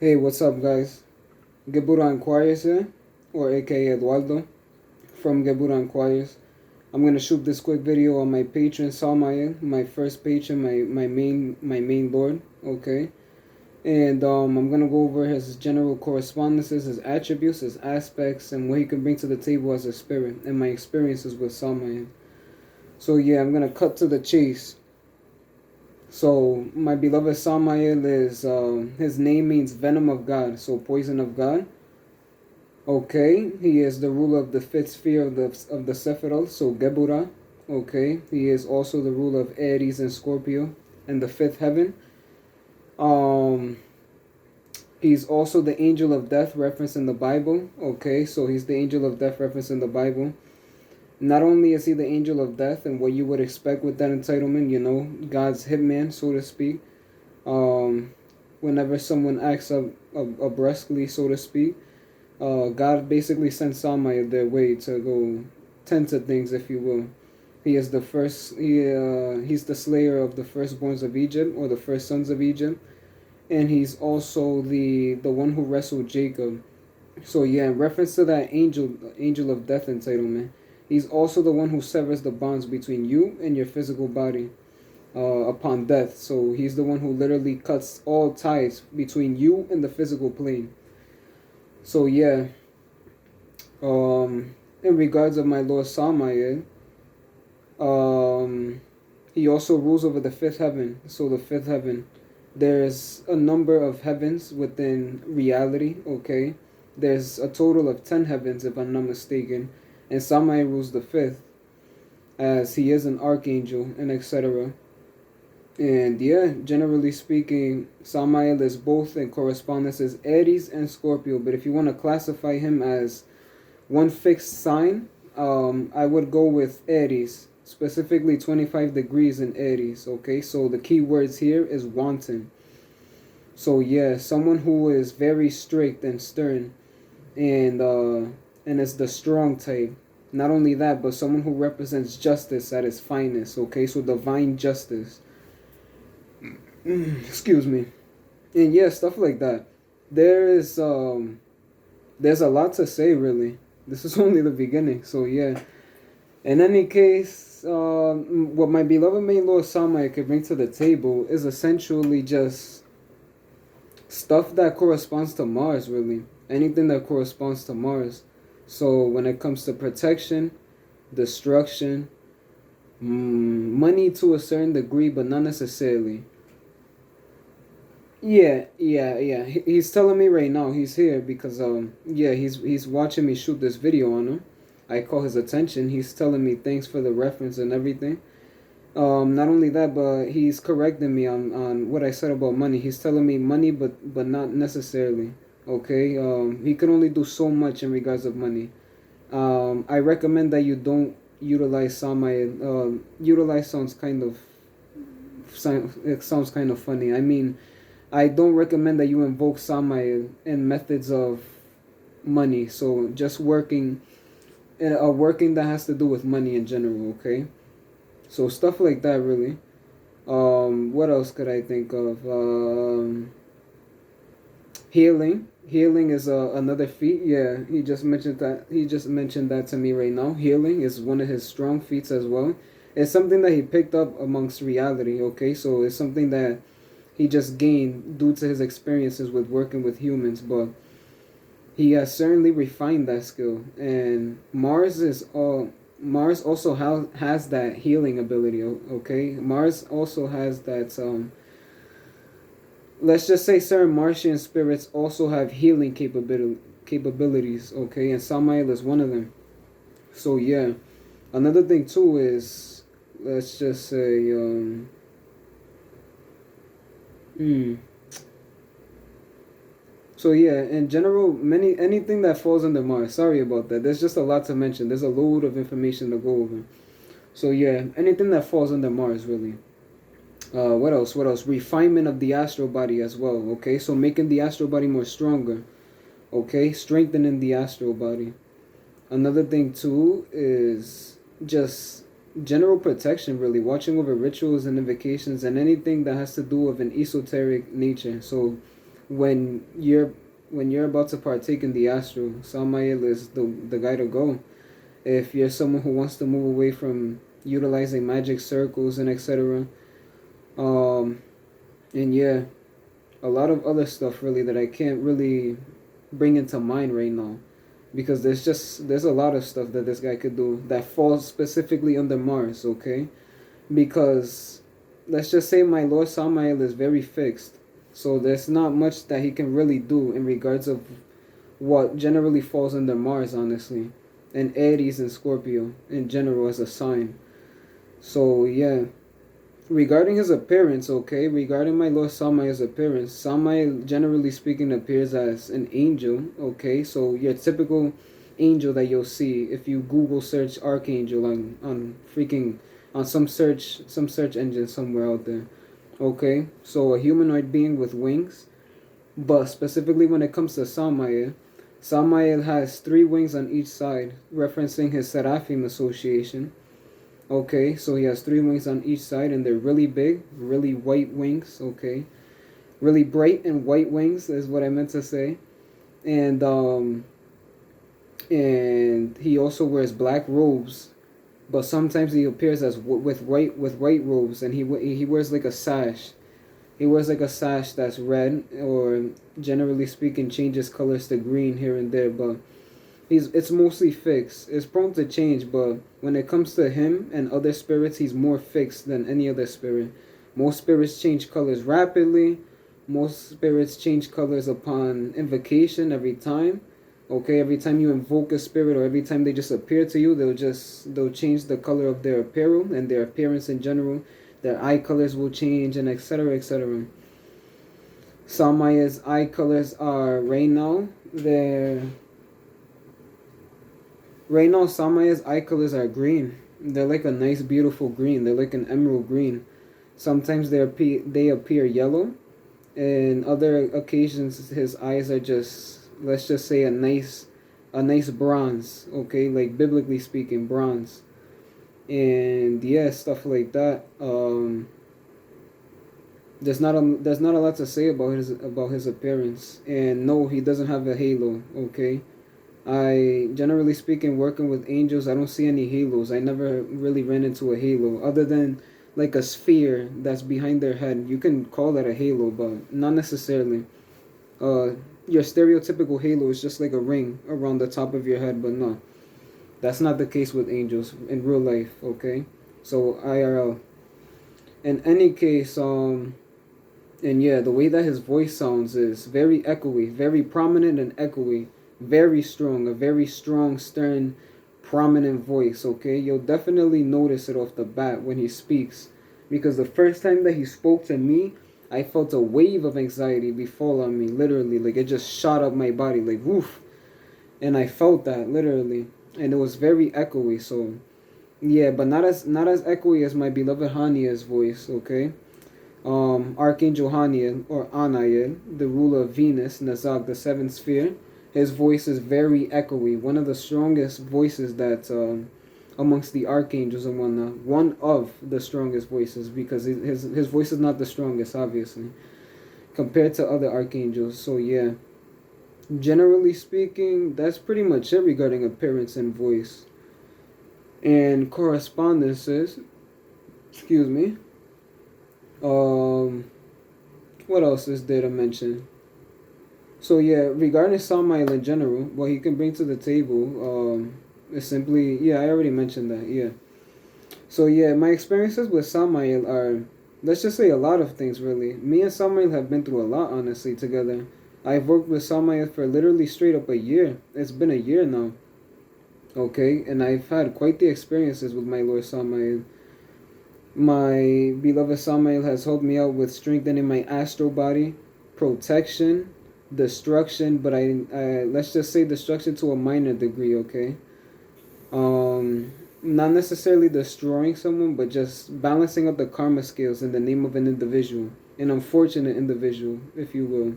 Hey, what's up, guys? Geburah Inquires here, or aka Eduardo from Geburah Inquires. I'm gonna shoot this quick video on my patron Samael, my first patron, my main lord. Okay, and I'm gonna go over his general correspondences, his attributes, his aspects, and what he can bring to the table as a spirit, and my experiences with Samael. So yeah, I'm gonna cut to the chase. So my beloved Samael is his name means venom of God, so poison of God. Okay, he is the ruler of the fifth sphere of the Sephiroth, so Geburah. Okay, he is also the ruler of Aries and Scorpio and the fifth heaven. Um, he's also the angel of death referenced in the Bible. Okay, so he's the angel of death referenced in the Bible. Not only is he the angel of death and what you would expect with that entitlement, God's hitman, so to speak. Um, whenever someone acts up brusquely, so to speak, God basically sent Samael their way to go tend to things, if you will. He is the first. He's the slayer of the firstborns of Egypt, or the first sons of Egypt, and he's also the one who wrestled Jacob. So yeah, in reference to that angel of death entitlement, he's also the one who severs the bonds between you and your physical body upon death. So he's the one who literally cuts all ties between you and the physical plane. So yeah, in regards of my Lord Samael, um, he also rules over the fifth heaven. So the fifth heaven, there's a number of heavens within reality. Okay, there's a total of 10 heavens, if I'm not mistaken, and Samael rules the fifth, as he is an archangel and etc. And yeah, generally speaking, Samael is both in correspondence as Aries and Scorpio. But if you want to classify him as one fixed sign, I would go with Aries, specifically 25 degrees in Aries. Okay, so the key words here is wanton. So yeah, someone who is very strict and stern, and is the strong type. Not only that, but someone who represents justice at its finest. Okay, so divine justice. Excuse me. And yeah, stuff like that. There is there's a lot to say, really. This is only the beginning. So yeah. In any case, what my beloved main Lord Samael could bring to the table is essentially just stuff that corresponds to Mars, really. Anything that corresponds to Mars. So when it comes to protection, destruction, money to a certain degree, but not necessarily. Yeah. He's telling me right now he's here because yeah, he's watching me shoot this video on him. I call his attention. He's telling me thanks for the reference and everything. Not only that, but he's correcting me on what I said about money. He's telling me money, but not necessarily. Okay. He can only do so much in regards of money. I recommend that you don't utilize Samael. Utilize sounds kind of it sounds kind of funny. I mean, I don't recommend that you invoke Samael in methods of money. So just working that has to do with money in general. Okay. So stuff like that, really. What else could I think of? Healing. Healing is another feat. Yeah, he just mentioned that. He just mentioned that to me right now. Healing is one of his strong feats as well. It's something that he picked up amongst reality. Okay, so it's something that he just gained due to his experiences with working with humans, but he has certainly refined that skill. And Mars also has that healing ability. Okay, Mars also has that. Let's just say certain Martian spirits also have healing capabilities. Okay, and Samael is one of them. So yeah, another thing too is, let's just say hmm. So yeah, in general, anything that falls under Mars. Sorry about that. There's just a lot to mention. There's a load of information to go over. So yeah, anything that falls under Mars, really. What else? What else? Refinement of the astral body as well. Okay, so making the astral body more stronger. Okay, strengthening the astral body. Another thing too is just general protection, really. Watching over rituals and invocations and anything that has to do with an esoteric nature. So when you're about to partake in the astral, Samael is the guy to go. If you're someone who wants to move away from utilizing magic circles and etc. Um, and yeah, a lot of other stuff really that I can't really bring into mind right now, because there's a lot of stuff that this guy could do that falls specifically under Mars, okay? Because let's just say my Lord Samael is very fixed, so there's not much that he can really do in regards of what generally falls under Mars, honestly, and Aries and Scorpio in general as a sign. So yeah, regarding his appearance, okay, regarding my Lord Samael's appearance, Samael generally speaking appears as an angel, okay, so your typical angel that you'll see if you Google search archangel on freaking on some search engine somewhere out there. Okay, so a humanoid being with wings, but specifically when it comes to Samael, Samael has 3 wings on each side, referencing his Seraphim association. Okay, so he has 3 wings on each side, and they're really big, really white wings. Okay, really bright and white wings is what I meant to say. And he also wears black robes, but sometimes he appears as with white robes, and he wears like a sash. He wears like a sash that's red, or generally speaking, changes colors to green here and there, but it's mostly fixed. It's prone to change, but when it comes to him and other spirits, he's more fixed than any other spirit. Most spirits change colors rapidly. Most spirits change colors upon invocation every time. Okay, every time you invoke a spirit, or every time they just appear to you, they'll change the color of their apparel and their appearance in general. Their eye colors will change, and etc. etc. Samaya's eye colors are right now Samaya's eye colors are green. They're like a nice beautiful green. They're like an emerald green. Sometimes they appear yellow, and other occasions his eyes are just, let's just say, a nice bronze, okay, like biblically speaking, bronze. And yeah, stuff like that. There's not a lot to say about his appearance. And no, he doesn't have a halo, okay? I generally speaking, working with angels, I don't see any halos. I never really ran into a halo other than like a sphere that's behind their head. You can call that a halo, but not necessarily. Uh, your stereotypical halo is just like a ring around the top of your head, but no, that's not the case with angels in real life. Okay, so IRL. In any case, and yeah, the way that his voice sounds is very echoey, very prominent and echoey, very strong, a very strong, stern, prominent voice. Okay, you'll definitely notice it off the bat when he speaks, because the first time that he spoke to me, I felt a wave of anxiety befall on me, literally, like it just shot up my body, like woof, and I felt that literally, and it was very echoey. So yeah, but not as echoey as my beloved Haniel's voice. Okay, Archangel Haniel, or Anael, the ruler of Venus, Nazak, the seventh sphere. His voice is very echoey, one of the strongest voices that amongst the archangels and whatnot, one of the strongest voices, because his voice is not the strongest, obviously, compared to other archangels. So yeah, generally speaking, that's pretty much it regarding appearance and voice. And correspondences, excuse me. What else is there to mention? So yeah, regarding Samael in general, what he can bring to the table, is simply, yeah, I already mentioned that, yeah. So yeah, my experiences with Samael are, let's just say, a lot of things really. Me and Samael have been through a lot, honestly, together. I've worked with Samael for literally straight up a year. It's been a year now. Okay, and I've had quite the experiences with my Lord Samael. My beloved Samael has helped me out with strengthening my astral body, protection, destruction, but I let's just say destruction to a minor degree, okay? Not necessarily destroying someone, but just balancing up the karma scales in the name of an individual, an unfortunate individual, if you will,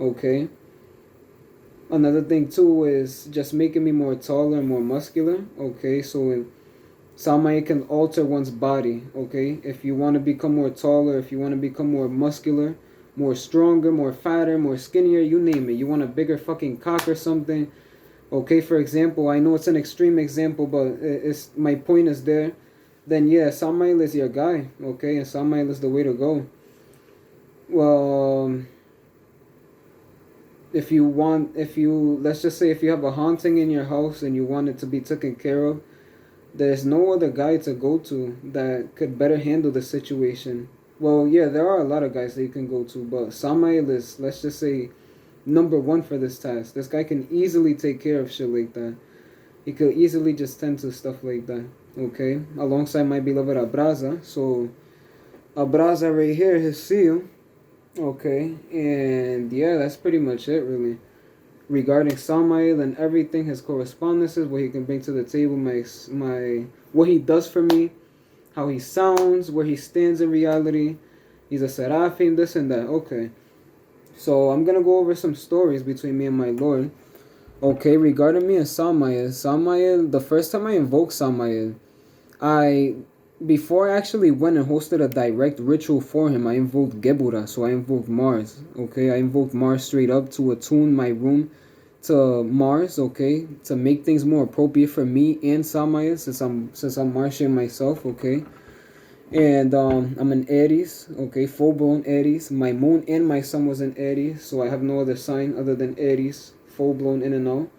okay? Another thing too is just making me more taller and more muscular, okay? So Samael can alter one's body, okay? If you want to become more taller, if you want to become more muscular, more stronger, more fatter, more skinnier, you name it. You want a bigger fucking cock or something. Okay, for example, I know it's an extreme example, but it's my point is there. Then yeah, Samael is your guy. Okay, and Samael is the way to go. Well, let's just say if you have a haunting in your house and you want it to be taken care of, there's no other guy to go to that could better handle the situation. Well, yeah, there are a lot of guys that you can go to, but Samael is, let's just say, number one for this task. This guy can easily take care of shit like that. He could easily just tend to stuff like that. Okay, alongside my beloved Abraza. So Abraza right here, his seal. Okay, and yeah, that's pretty much it, really. Regarding Samael and everything, his correspondences, what he can bring to the table, what he does for me, how he sounds, where he stands in reality. He's a seraphim, this and that. Okay, so I'm gonna go over some stories between me and my Lord. Okay, regarding me and Samael, the first time I invoked Samael, I before I actually went and hosted a direct ritual for him, I invoked Geburah, so I invoked Mars. Okay, I invoked Mars straight up to attune my room to Mars. Okay, to make things more appropriate for me and Samael, since I'm Martian myself. Okay, and I'm an Aries. Okay, full blown Aries. My moon and my sun was in Aries, so I have no other sign other than Aries, full blown in and out.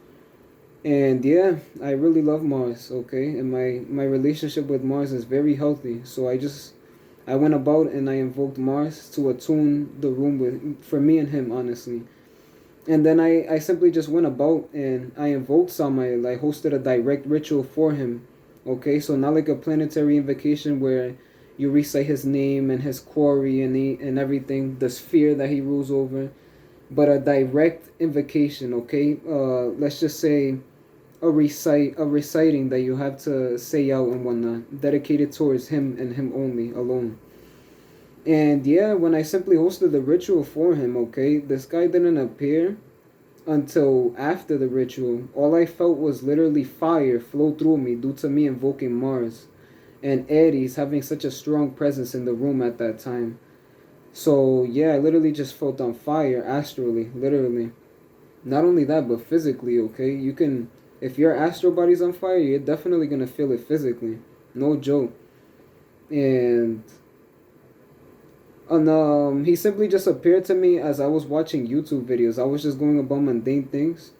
And yeah, I really love Mars, okay? And my relationship with Mars is very healthy. So I went about and I invoked Mars to attune the room with for me and him, honestly. And then I simply just went about and I invoked Samael. I hosted a direct ritual for him. Okay, so not like a planetary invocation where you recite his name and his quarry and everything, the sphere that he rules over, but a direct invocation, okay? Let's just say a reciting that you have to say out and whatnot, dedicated towards him and him only, alone. And yeah, when I simply hosted the ritual for him, okay, this guy didn't appear until after the ritual. All I felt was literally fire flow through me due to me invoking Mars and Aries having such a strong presence in the room at that time. So yeah, I literally just felt on fire astrally, literally. Not only that, but physically, okay? You can, if your astral body's on fire, you're definitely gonna feel it physically. No joke. And he simply just appeared to me as I was watching YouTube videos. I was just going about mundane things.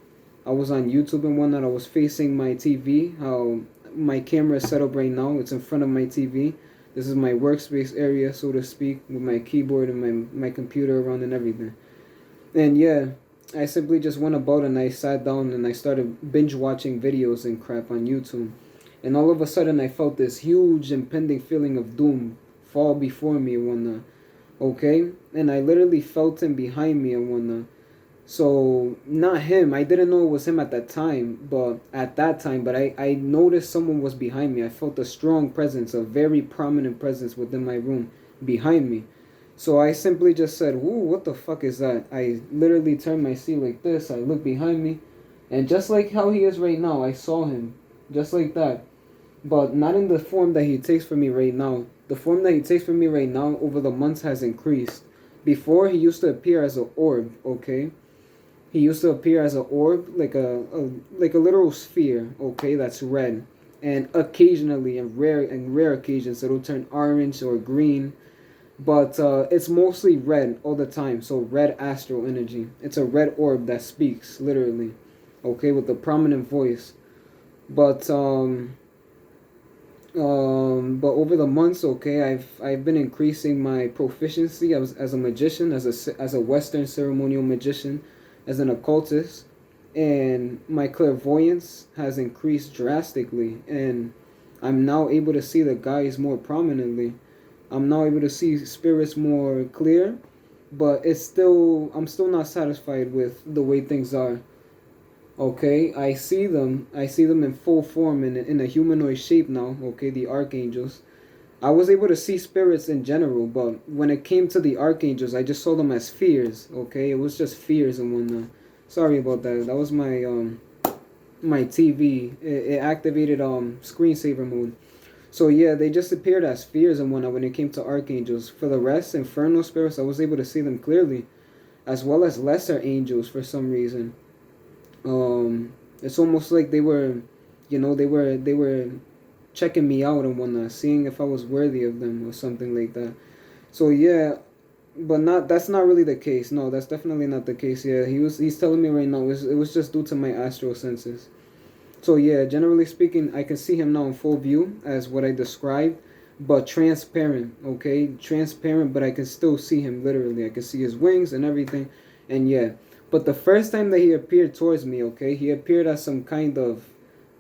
I was on YouTube and whatnot. I was facing my TV. How my camera is set up right now. It's in front of my TV. This is my workspace area, so to speak, with my keyboard and my computer around and everything. And yeah, I simply just went about and I sat down and I started binge watching videos and crap on YouTube. And all of a sudden I felt this huge impending feeling of doom fall before me and whatnot. Okay? And I literally felt him behind me and whatnot. So, not him. I didn't know it was him at that time, but I noticed someone was behind me. I felt a strong presence, a very prominent presence within my room behind me. So I simply just said, "Ooh, what the fuck is that?" I literally turned my seat like this. I looked behind me, and just like how he is right now, I saw him. Just like that. But not in the form that he takes for me right now. The form that he takes for me right now over the months has increased. Before, he used to appear as an orb, okay? He used to appear as an orb, like a literal sphere, okay, that's red. And occasionally, in rare occasions, it'll turn orange or green. But it's mostly red all the time. So red astral energy. It's a red orb that speaks, literally. Okay, with a prominent voice. But over the months, okay, I've been increasing my proficiency as a magician, as a Western ceremonial magician, as an occultist, and my clairvoyance has increased drastically, and I'm now able to see the guys more prominently. I'm now able to see spirits more clear, but I'm still not satisfied with the way things are. Okay, I see them in full form in a humanoid shape now. Okay, the archangels. I was able to see spirits in general, but when it came to the archangels, I just saw them as fears. Okay, it was just fears and whatnot. Sorry about that. That was my TV. It activated screensaver mode. So yeah, they just appeared as spheres and whatnot when it came to archangels. For the rest, infernal spirits, I was able to see them clearly, as well as lesser angels for some reason. It's almost like they were, they were checking me out and whatnot, seeing if I was worthy of them or something like that. So yeah, but not that's not really the case. No, that's definitely not the case. Yeah, he's telling me right now it was just due to my astral senses. So yeah, generally speaking, I can see him now in full view as what I described, but transparent. Okay, transparent, but I can still see him literally. I can see his wings and everything, and yeah. But the first time that he appeared towards me, okay, he appeared as some kind of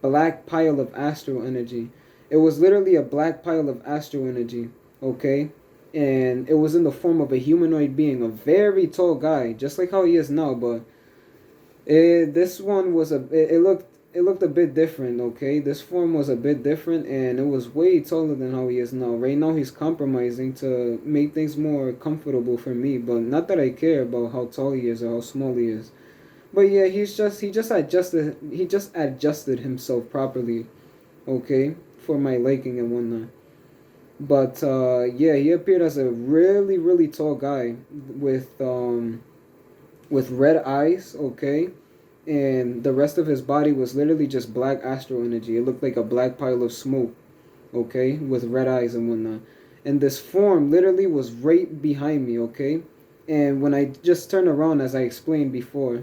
black pile of astral energy. It was literally a black pile of astral energy, okay? And it was in the form of a humanoid being, a very tall guy, just like how he is now, but this one was it looked a bit different, okay? This form was a bit different and it was way taller than how he is now. Right now he's compromising to make things more comfortable for me, but not that I care about how tall he is or how small he is. But yeah, he just adjusted himself properly, okay, for my liking and whatnot. But yeah, he appeared as a really really tall guy with with red eyes, okay, and the rest of his body was literally just black astral energy. It looked like a black pile of smoke, okay, with red eyes and whatnot. And this form literally was right behind me, okay. And when I just turned around, as I explained before,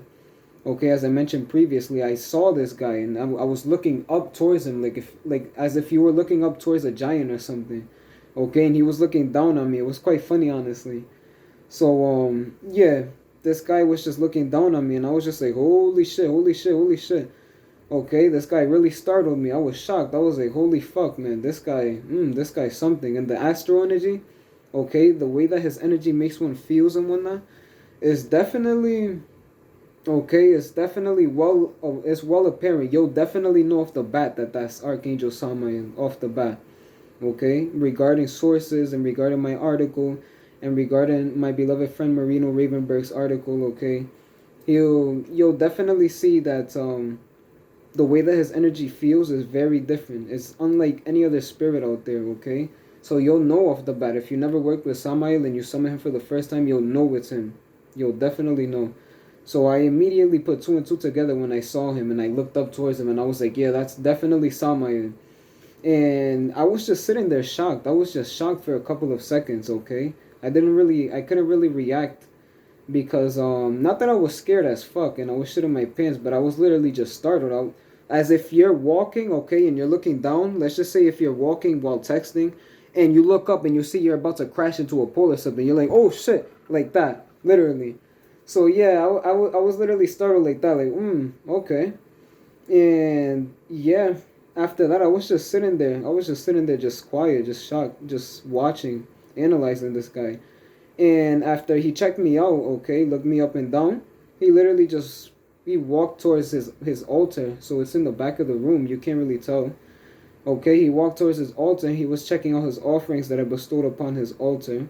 okay, as I mentioned previously, I saw this guy and I was looking up towards him, like as if you were looking up towards a giant or something, okay, and he was looking down on me. It was quite funny, honestly. So yeah, this guy was just looking down on me, and I was just like, holy shit, holy shit, holy shit. Okay, this guy really startled me. I was shocked. I was like, holy fuck, man, this guy's something. And the astral energy, okay, the way that his energy makes one feels and whatnot, is definitely okay. It's well apparent. You'll definitely know off the bat that that's Archangel Samael off the bat. Okay, regarding sources and regarding my article and regarding my beloved friend Marino Ravenberg's article, okay, you'll definitely see that the way that his energy feels is very different. It's unlike any other spirit out there, okay? So you'll know off the bat. If you never worked with Samael and you summon him for the first time, you'll know it's him. You'll definitely know. So I immediately put two and two together when I saw him and I looked up towards him and I was like, yeah, that's definitely Samael. And I was just sitting there shocked. I was just shocked for a couple of seconds, okay? I couldn't really react because not that I was scared as fuck and I was shitting my pants, but I was literally just startled. As if you're walking, okay, and you're looking down. Let's just say if you're walking while texting and you look up and you see you're about to crash into a pole or something, you're like, oh shit, like that, literally. So yeah, I was literally startled like that, like, okay. And yeah, after that, I was just sitting there. I was just sitting there, just quiet, just shocked, just watching, analyzing this guy. And after he checked me out, okay, looked me up and down, he literally just he walked towards his altar. So it's in the back of the room. You can't really tell. Okay, he walked towards his altar. He was checking out his offerings that I bestowed upon his altar.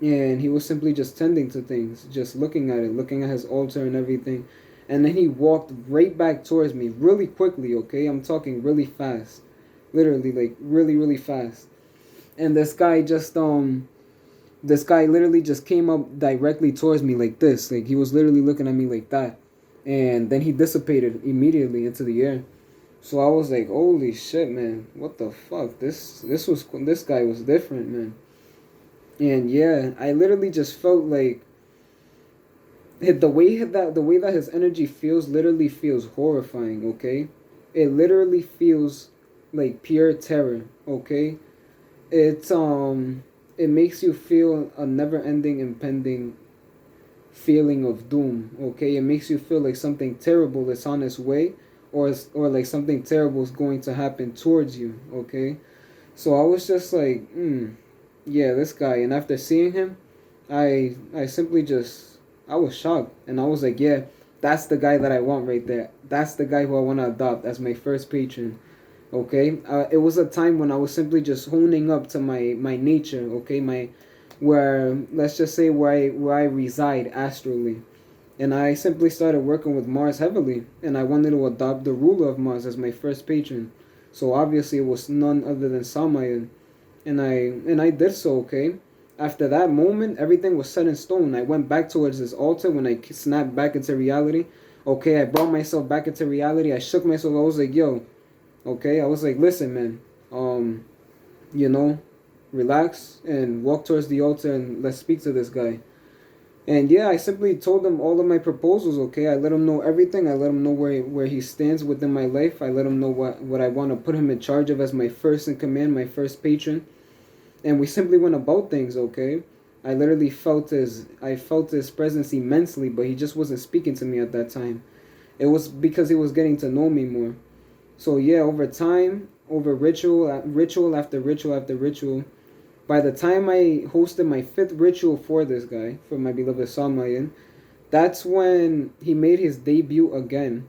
And he was simply just tending to things, just looking at it, looking at his altar and everything. And then he walked right back towards me really quickly, okay? I'm talking really fast. Literally, like, really, really fast. And this guy literally just came up directly towards me like this. Like, he was literally looking at me like that. And then he dissipated immediately into the air. So I was like, holy shit, man. What the fuck? This guy was different, man. And yeah, I literally just felt like the way that his energy feels literally feels horrifying, okay? It literally feels like pure terror, okay? It makes you feel a never-ending impending feeling of doom, okay? It makes you feel like something terrible is on its way, or like something terrible is going to happen towards you, okay? So I was just like, yeah, this guy. And after seeing him, I simply just I was shocked, and I was like, yeah, that's the guy that I want right there. That's the guy who I want to adopt as my first patron. Okay, it was a time when I was simply just honing up to my nature. Okay, my where let's just say where I reside astrally, and I simply started working with Mars heavily, and I wanted to adopt the ruler of Mars as my first patron. So obviously it was none other than Samael. And I did so, okay? After that moment, everything was set in stone. I went back towards this altar when I snapped back into reality. Okay, I brought myself back into reality. I shook myself. I was like, yo, okay? I was like, listen, man, um, you know, relax and walk towards the altar and let's speak to this guy. And yeah, I simply told him all of my proposals, okay? I let him know everything. I let him know where he stands within my life. I let him know what I want to put him in charge of as my first in command, my first patron. And we simply went about things, okay? I literally I felt his presence immensely, but he just wasn't speaking to me at that time. It was because he was getting to know me more. So yeah, over time, over ritual after ritual after ritual, by the time I hosted my fifth ritual for this guy, for my beloved Samael, that's when he made his debut again.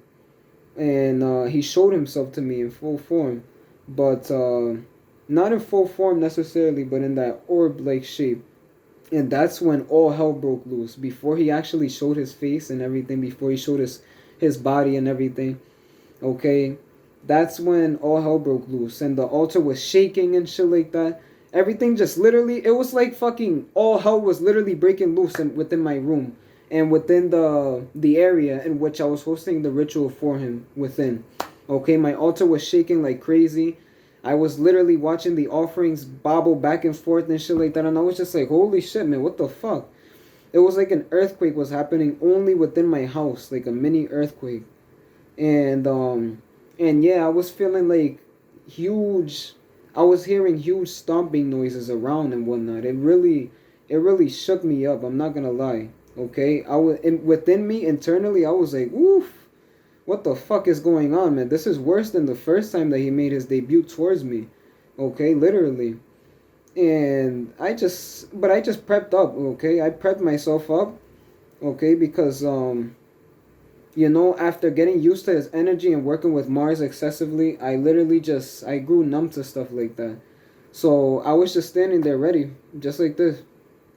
And he showed himself to me in full form. But not in full form necessarily, but in that orb-like shape. And that's when all hell broke loose. Before he actually showed his face and everything, before he showed his body and everything, okay? That's when all hell broke loose. And the altar was shaking and shit like that. Everything just literally, it was like fucking all hell was literally breaking loose within my room. And within the area in which I was hosting the ritual for him within. Okay, my altar was shaking like crazy. I was literally watching the offerings bobble back and forth and shit like that. And I was just like, holy shit, man, what the fuck? It was like an earthquake was happening only within my house, like a mini earthquake. And yeah, I was feeling like huge. I was hearing huge stomping noises around and whatnot. It really shook me up. I'm not gonna lie. Okay, within me internally. I was like, woof. What the fuck is going on, man? This is worse than the first time that he made his debut towards me. Okay, literally. And I just prepped up, okay? I prepped myself up, okay? Because, after getting used to his energy and working with Mars excessively, I grew numb to stuff like that. So I was just standing there ready, just like this.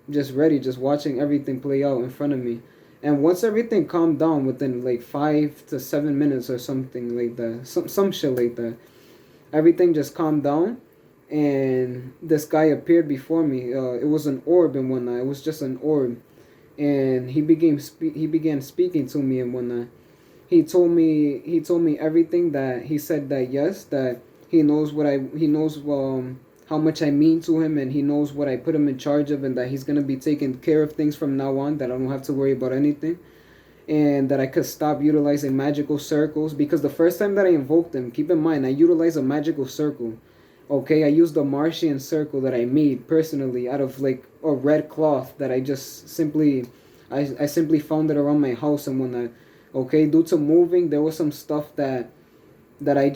Just ready, just watching everything play out in front of me. And once everything calmed down within like 5 to 7 minutes or something like that, some shit like that, everything just calmed down, and this guy appeared before me. It was an orb and whatnot. It was just an orb, and he began speaking to me and whatnot. He told me everything. That he said that yes, that he knows how much I mean to him, and he knows what I put him in charge of, and that he's gonna be taking care of things from now on, that I don't have to worry about anything, and that I could stop utilizing magical circles. Because the first time that I invoked him, keep in mind, I utilized a magical circle. Okay, I used a Martian circle that I made personally out of like a red cloth that I simply found it around my house and whatnot. Okay, due to moving, there was some stuff that I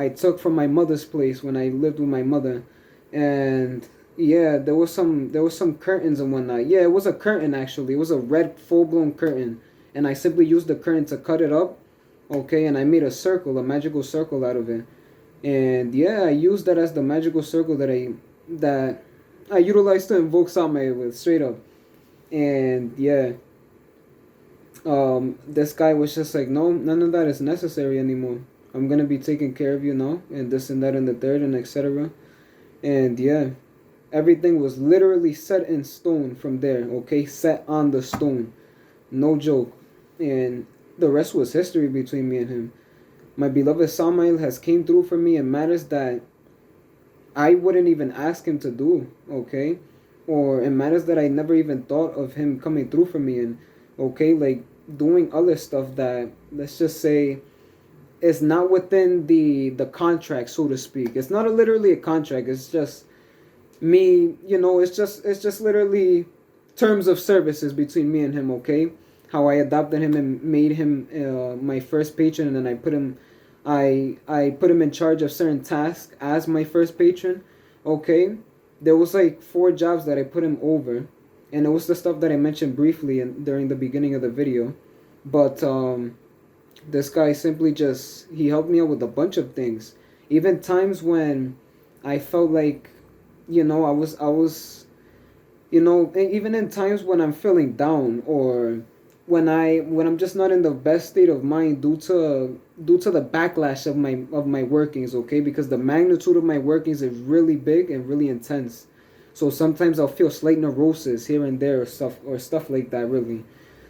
took from my mother's place when I lived with my mother. And yeah, there was some curtains and whatnot. Yeah, it was a curtain actually. It was a red full blown curtain, and I simply used the curtain to cut it up. Okay, and I made a magical circle out of it. And yeah, I used that as the magical circle that I utilized to invoke Samael with, straight up. And yeah, this guy was just like, no, none of that is necessary anymore. I'm gonna be taking care of you now, and this and that and the third and etc. And yeah, everything was literally set in stone from there. Okay, set on the stone, no joke. And the rest was history between me and him. My beloved Samael has came through for me in matters that I wouldn't even ask him to do. Okay, or in matters that I never even thought of him coming through for me in. Okay, like doing other stuff that, let's just say, it's not within the contract, so to speak. It's not literally a contract. It's just me. It's just literally terms of services between me and him. Okay, how I adopted him and made him my first patron, and then I put him in charge of certain tasks as my first patron. Okay, there was like 4 jobs that I put him over, and it was the stuff that I mentioned briefly during the beginning of the video, but this guy simply he helped me out with a bunch of things. Even times when I felt like, I was, even in times when I'm feeling down, or when I'm just not in the best state of mind due to the backlash of my workings, okay? Because the magnitude of my workings is really big and really intense. So sometimes I'll feel slight neurosis here and there or stuff like that, really.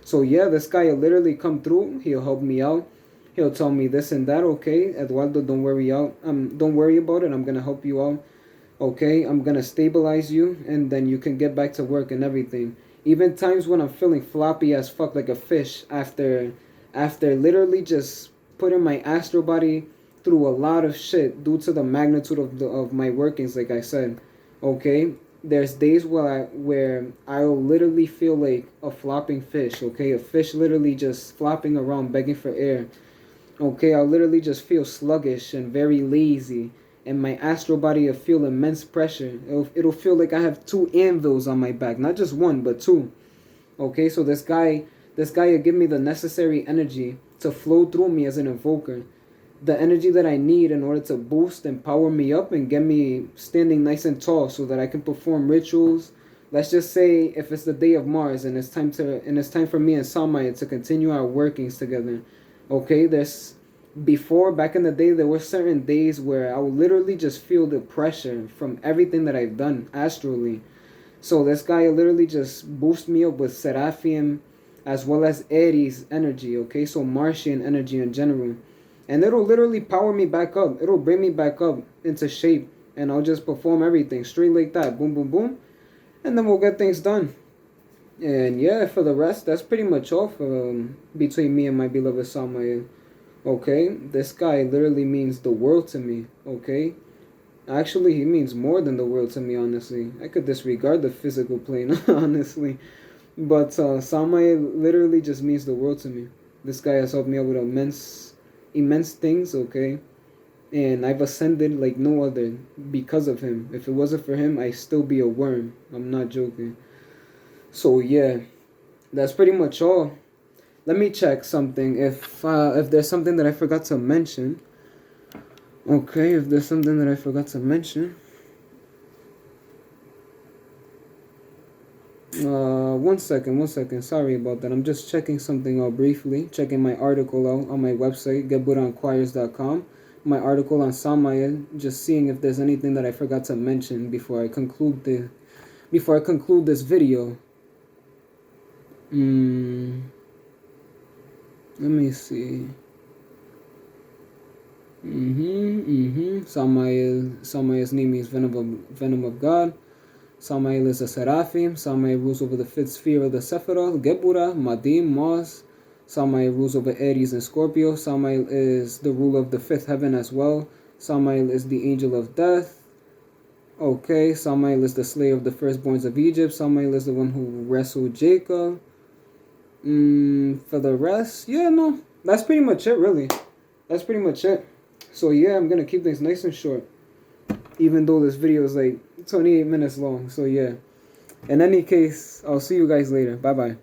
So yeah, this guy will literally come through. He'll help me out. He'll tell me this and that. Okay, Eduardo, don't worry about it. I'm gonna help you out. Okay, I'm gonna stabilize you, and then you can get back to work and everything. Even times when I'm feeling floppy as fuck like a fish after literally just putting my astral body through a lot of shit due to the magnitude of my workings, like I said. Okay, there's days where I'll literally feel like a flopping fish. Okay, a fish literally just flopping around begging for air. Okay, I'll literally just feel sluggish and very lazy, and my astral body will feel immense pressure. It'll feel like I have two anvils on my back, not just one, but two. Okay, so this guy will give me the necessary energy to flow through me as an invoker, the energy that I need in order to boost and power me up and get me standing nice and tall, so that I can perform rituals. Let's just say if it's the day of Mars and it's time for me and Samael to continue our workings together. Okay, back in the day, there were certain days where I would literally just feel the pressure from everything that I've done astrally. So this guy literally just boosts me up with Seraphim as well as Aries energy, okay? So Martian energy in general. And it'll literally power me back up. It'll bring me back up into shape. And I'll just perform everything straight like that. Boom, boom, boom. And then we'll get things done. And yeah, for the rest, that's pretty much all between me and my beloved Samael. Okay, this guy literally means the world to me. Okay, actually, he means more than the world to me. Honestly, I could disregard the physical plane. Honestly, but Samael literally just means the world to me. This guy has helped me out with immense things. Okay, and I've ascended like no other because of him. If it wasn't for him, I'd still be a worm. I'm not joking. So yeah, that's pretty much all. Let me check something if there's something that I forgot to mention. Okay, if there's something that I forgot to mention. One second. Sorry about that. I'm just checking something out briefly. Checking my article out on my website, geburahonchoirs.com. My article on Samael. Just seeing if there's anything that I forgot to mention before I conclude this video. Let me see. Samael's name means venom of God. Samael is a seraphim. Samael rules over the fifth sphere of the Sephiroth, Geburah, Madim, Mars. Samael rules over Aries and Scorpio. Samael is the ruler of the fifth heaven as well. Samael is the angel of death. Okay, Samael is the slayer of the firstborns of Egypt. Samael is the one who wrestled Jacob. For the rest, yeah, no, that's pretty much it, really. That's pretty much it. So yeah, I'm gonna keep things nice and short, even though this video is like 28 minutes long. So yeah, in any case, I'll see you guys later. Bye bye.